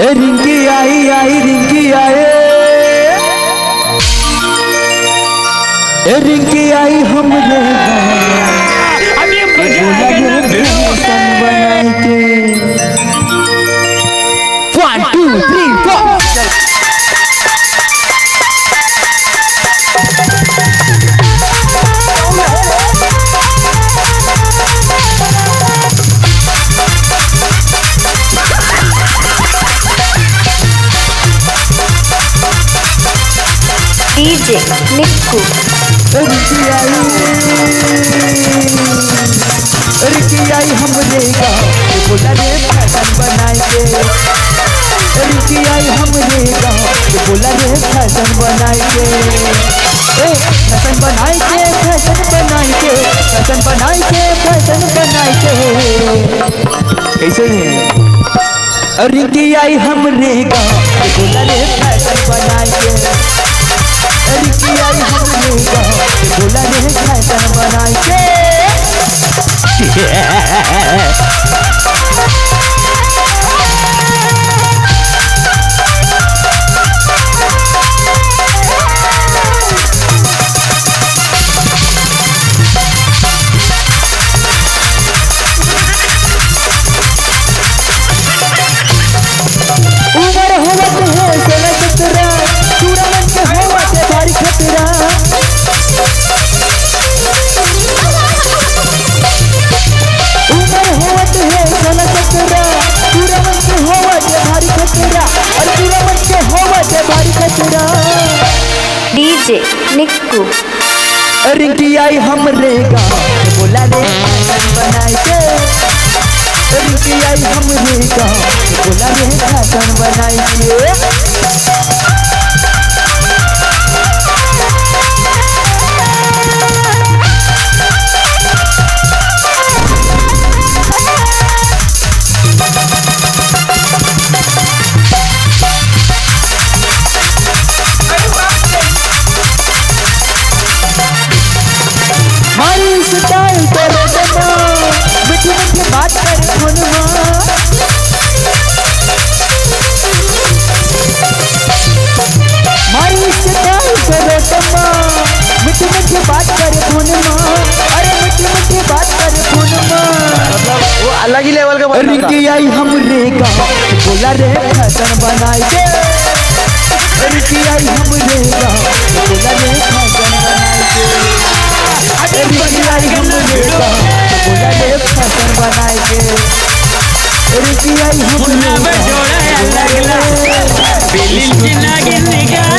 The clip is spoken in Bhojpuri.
रिंकी आई आई रिंकी आए, रिंकी आई हमरे बनाए के 1 2 3 4 डीजे निक्कू। रिंकी आई हमरे गाँव बोला रे फैशन बनाए के, रिंकी आई हमरे गाँव बोला रे फैशन बनाए के, फैशन बनाए के फैशन बनाए के फैशन बनाए के फैशन बनाए के कैसे है। रिंकी आई हमरे गाँव बोला रे फैशन बनाए के, रिंकी आई हमरे गाँव बोला रे फैशन बनाए के। उमर होवत है 16-17 पूरा मन के होवत है भारी खतरा, उमर होवत है 16-17 पूरा मन के होवत है भारी खतरा, और पूरा मन के होवत है भारी खतरा। डीजे निक्कू। रिंकी आई हमरे गाँव बोला रे फैशन बनाए के, रिंकी आई हमरे गाँव बोला रे फैशन बनाए के। मारी स्टाइल करे दमा मीठी मीठी बात करे फोनमा, मारी स्टाइल करे दमा मीठी मीठी बात करे फोनमा, अरे मीठी मीठी बात करे फोनमा, वो अलग ही लेवल का। रिंकी आई हमरे गाँव बोला रे फैशन बनाए के, रिंकी आई हमरे गाँव बोला रे फैशन बनाए के, रिंकी आई हमरे गाँव बोला रे फैशन बनाए के, रिंकी आई हमरे गाँव बोला रे।